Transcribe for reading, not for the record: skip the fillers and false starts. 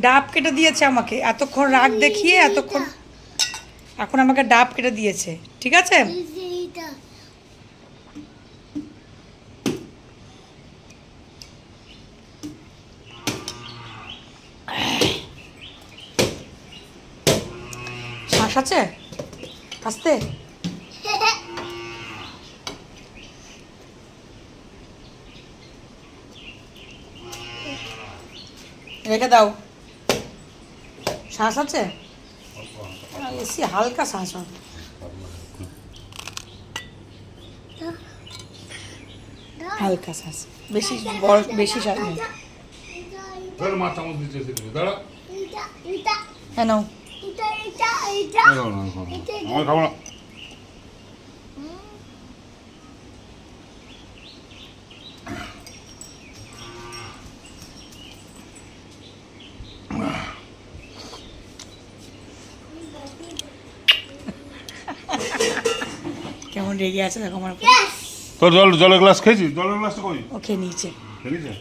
ডাব কেটে দিয়েছে আমাকে, এতক্ষণ রাগ দেখিয়ে এতক্ষণ এখন আমাকে ডাব কেটে দিয়েছে, ঠিক আছে? শ্বাস আছে আস্তে, রেখে দাও। শ্বাস আছে, এসি হালকা শ্বাস হবে। হালকা শ্বাস, বেশি বড় বেশি শ্বাস নেই। হ্যাঁ নাও। কেমন রেগে আছে দেখো আমার উপর। তোর জলের গ্লাস খেয়েছিস? জলের গ্লাসটা কই? ওকে নিচে। খেয়েছিস?